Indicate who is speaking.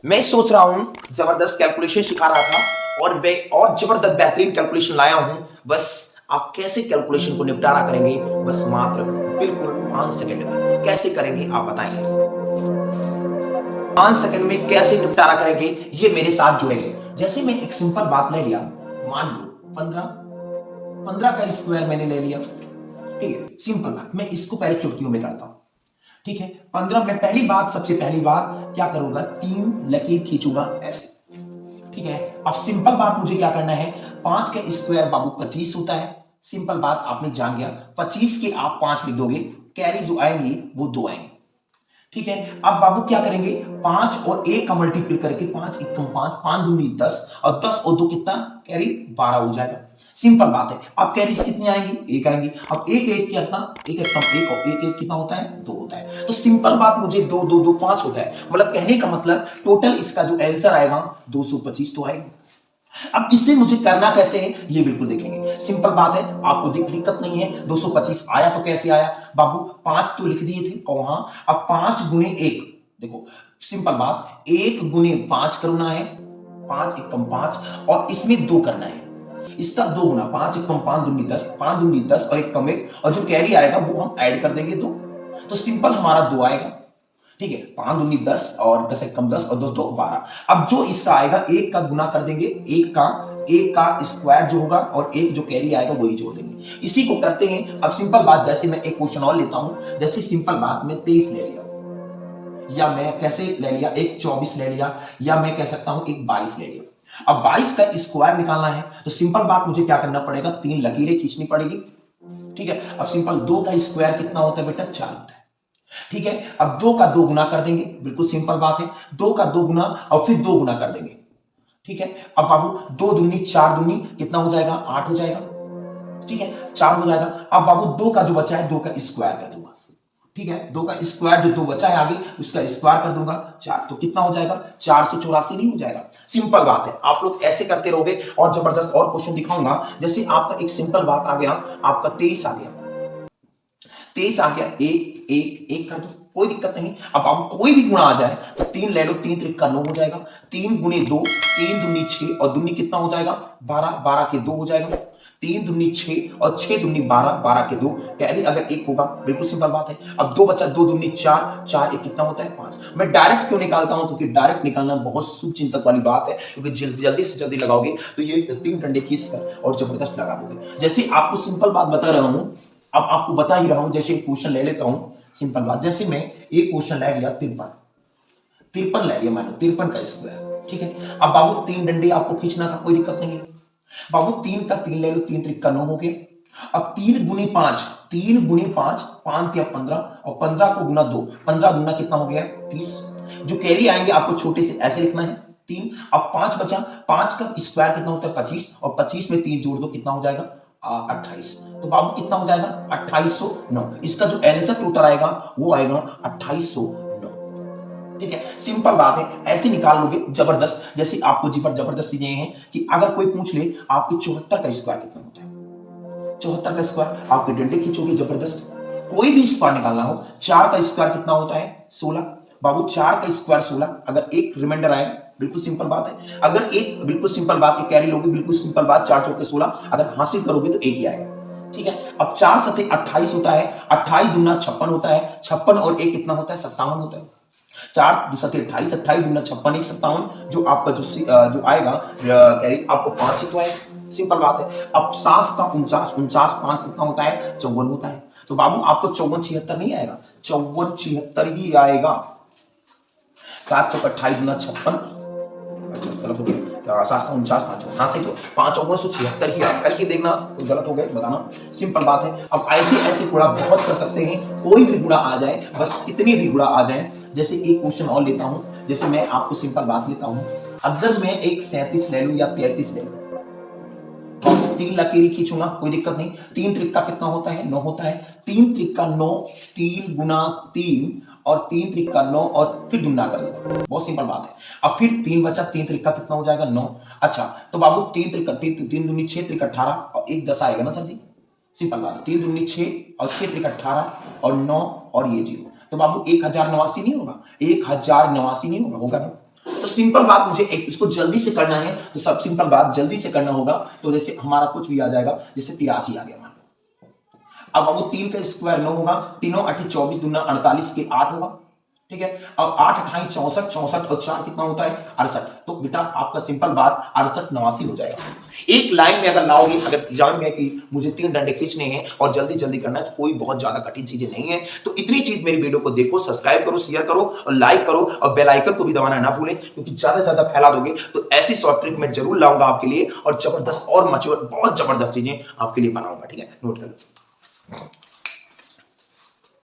Speaker 1: मैं सोच रहा हूं जबरदस्त कैलकुलेशन सिखा रहा था और जबरदस्त बेहतरीन कैलकुलेशन लाया हूं। बस आप कैसे कैलकुलेशन को निपटारा करेंगे, बस मात्र बिल्कुल 5 सेकंड में कैसे करेंगे आप बताएंगे। 5 सेकंड में कैसे निपटारा करेंगे ये मेरे साथ जुड़ेंगे। जैसे मैं एक सिंपल बात ले लिया, मान लो 15 15 का स्क्वायर मैंने ले लिया। ठीक है, सिंपल बात, मैं इसको पहले चुटकियों में करता हूं। ठीक है, 15 में पहली बात, सबसे पहली बात क्या करूंगा, 3 लकीर खींचूंगा ऐसे। ठीक है, अब सिंपल बात मुझे क्या करना है, 5 का स्क्वायर बाबू 25 होता है। सिंपल बात आपने जान गया, 25 के आप 5 लिख दोगे, कैरी जो आएंगे वो 2 आएंगे। ठीक है, अब बाबू क्या करेंगे, 5 और 1 का मल्टीपल करके, 5 1 5, 5 दूनी 10 और 10 और 2 कितना, कैरी 12 हो जाएगा। सिंपल बात है। अब कैरीज कितनी आएंगी, 1 आएंगी। अब एक एक कितना, एक एक कम, एक और एक एक कितना होता है, 2 होता है। तो सिंपल बात, मुझे 2 2 2 5 होता है, मतलब कहने का मतलब टोटल इसका जो आंसर आएगा 225 तो आएगा। अब इससे मुझे करना कैसे है ये बिल्कुल देखेंगे। सिंपल बात है, आपको दिक्कत नहीं है। 225 आया तो कैसे आया बाबू, 5 तो लिख दिए थे वहां। अब 5 गुने 1, देखो सिंपल बात, 1 गुने 5 करना है, 5 1 कम 5, और इसमें 2 करना है। इसका 2 गुना, 5 1 कम 5 दूनी 10, 5 दूनी 10 और 1 कम 1, और जो कैरी आएगा वो हम ऐड कर देंगे 2, तो सिंपल हमारा 2 आएगा। ठीक है, 5 दूनी 10 और 10 एक कम 10 और 2 2 12। अब जो इसका आएगा, 1 का गुना कर देंगे, 1 का स्क्वायर जो होगा और 1 जो कैरी आएगा वही जोड़ देंगे। इसी को करते हैं। अब सिंपल बात, जैसे मैं एक क्वेश्चन और लेता हूं, जैसे सिंपल बात मैं 23 ले लिया, या मैं कैसे ले लिया, एक 24 ले लिया, या मैं कह सकता हूं एक 22 ले लिया। अब 22 का स्क्वायर निकालना है तो सिंपल बात मुझे क्या करना पड़ेगा, 3 लकीरें खींचनी पड़ेगी। ठीक है, अब सिंपल 2 का स्क्वायर कितना होता है बेटा, 4 होता है। ठीक है, अब 2 का 2 गुना कर देंगे, बिल्कुल सिंपल बात है। 2 का 2 गुना और फिर 2 गुना कर देंगे। ठीक है, अब बाबू 2 दूनी 4 दूनी कितना हो जाएगा, 8 हो जाएगा। ठीक है, 4 हो जाएगा। अब बाबू 2 का जो बचा है, 2 का स्क्वायर कर दूंगा। ठीक है, 2 का स्क्वायर जो 2 बचा है आगे, उसका स्क्वायर कर दूंगा 4, तो कितना हो जाएगा, 484 नहीं हो जाएगा। सिंपल बात है, आप लोग ऐसे करते रहोगे। और जबरदस्त और क्वेश्चन दिखाऊंगा। जैसे आपका एक सिंपल बात आ गया, आपका 23 आ गया, 23 आ गया, एक एक एक कर दो, कोई दिक्कत नहीं। अब आप कोई भी गुणा आ जाए तो 3 ले लो, 3 त्रिक का 9 हो जाएगा। 3 गुने 2, 3 दूनी 6 और दूनी कितना हो जाएगा, 12, 12 के 2 हो जाएगा। 3 दूनी 6 और 6 दूनी 12, 12 के 2, कैरी अगर 1 होगा, बिल्कुल सिंपल बात है। अब 2 बचा, 2 दूनी 4, 4 1 कितना होता है, 5। मैं डायरेक्ट क्यों निकालता हूं, क्योंकि डायरेक्ट निकालना बहुत शुभ चिंतक वाली बात है, क्योंकि जल्दी से जल्दी लगाओगे तो ये 3 डंडे खींच कर और जबरदस्त लगा दोगे। जैसे आपको सिंपल बात बता रहा हूं, अब आपको बता ही रहा हूं। जैसे एक क्वेश्चन ले लेता हूं, सिंपल बात, जैसे मैं एक क्वेश्चन ले लिया 53, 53 ले लिया मैंने, 53 का स्क्वायर। ठीक है, अब बाबू 3 डंडे आपको खींचना था, कोई दिक्कत नहीं है। बाबू 3 का 3 ले लो, 3 त्रिक का 9 हो गया। अब 3 गुने 5, 3 गुने 5, 5 या 15, और 15 को गुना 2, 15 गुना कितना हो गया, 30। जो कैरी आएंगे आपको छोटे से ऐसे लिखना है, 3। अब 5 बचा, 5 का स्क्वायर कितना होता है, 25, और 25 में 3 जोड़ दो, कितना हो जाएगा, 28। तो बाबू कितना हो जाएगा, 2809। इसका जो आंसर टोटल आएगा वो आएगा 2809। ठीक है, सिंपल बात है, ऐसे निकाल लोगे जबरदस्त। जैसे आपको जबरदस्त चीजें हैं कि अगर कोई पूछ ले आपके 74 का स्क्वायर कितना होता है, 74 का स्क्वायर, आपके डंडे खींचोगे जबरदस्त। कोई भी स्क्वायर निकालना हो, 4 का स्क्वायर कितना होता है, 16। बाबू 4 का स्क्वायर 16, अगर एक रिमाइंडर आएगा, बिल्कुल सिंपल बात है। अगर एक, बिल्कुल सिंपल बात है, कैरी लोगे, बिल्कुल सिंपल बात, 4 चौके 16, अगर हासिल करोगे तो एक ही आएगा। ठीक है, अब 4 सते 28 होता है, 28 दूना 56 होता है, 56 और 1 कितना होता है, 57 होता है। 4 सते 28, 28 दूना 56, 1 57, जो आपका जो आएगा कैरी, आपको 5 ही तो आएगा। सिंपल बात है। अब 7 का 49, 49 5 कितना होता है, 54 होता है। तो बाबू आपको 54 76 नहीं आएगा, 54 76 ही आएगा। 7 चौक 28 गुना 56, गलत हो गया, 7 का 49, 5 हाँ सही तो 5 चौक 76 ही आएगा। करके देखना, तो गलत हो गया बताना, सिंपल बात है। अब ऐसे ऐसे गुणा बहुत कर सकते हैं, कोई भी गुणा आ जाए, बस कितने भी गुणा आ जाए। जैसे एक क्वेश्चन और लेता हूं, जैसे मैं आपको सिंपल बात लेता हूं, अगर मैं एक 37 ले लूं या 33 ले लूं, तो 3 लकीरें खींचूंगा, कोई दिक्कत नहीं। 3 त्रिक का कितना होता है, 9 होता है। 3 त्रिक का 9, 3 गुना 3 और 3 त्रिक का 9 और फिर गुना कर देगा, बहुत सिंपल बात है। अब फिर 3 बचा, 3 त्रिक का कितना हो जाएगा, 9। अच्छा, तो बाबू 3 त्रिक का 3 दूनी 6, त्रिक 18 और 1 10 आएगा ना सर जी, सिंपल बात है। 3 दूनी 6 और 6 त्रिक 18 और 9 और ये 0, तो बाबू 1089 नहीं होगा, 1089 नहीं होगा, होगा ना। तो सिंपल बात मुझे एक इसको जल्दी से करना है, तो सब सिंपल बात जल्दी से करना होगा। तो जैसे हमारा कुछ भी आ जाएगा, जैसे 83 आ गया मान लो। अब वो 3 का स्क्वायर 9 होगा, तीनों 8 24 दूना 48 के 8 होगा, ठीक है। अब 8 28 64, 64 और 4 कितना होता है 68। तो बेटा आपका सिंपल बात 68 89 हो जाएगा। एक लाइन में अगर लाओगे, अगर जान गए कि मुझे 3 डंडे खींचने हैं और जल्दी जल्दी करना है, तो कोई बहुत ज्यादा कठिन चीजें नहीं है। तो इतनी चीज मेरी वीडियो को देखो, सब्सक्राइब करो, शेयर करो और लाइक करो, और बेल आइकन को भी दबाना ना भूलें, क्योंकि ज्यादा से ज्यादा फैला दोगे तो ऐसी शॉर्ट ट्रिक मैं जरूर लाऊंगा आपके लिए, और जबरदस्त और मचुअर बहुत जबरदस्त चीजें आपके लिए बनाऊंगा, ठीक है। नोट कर लो।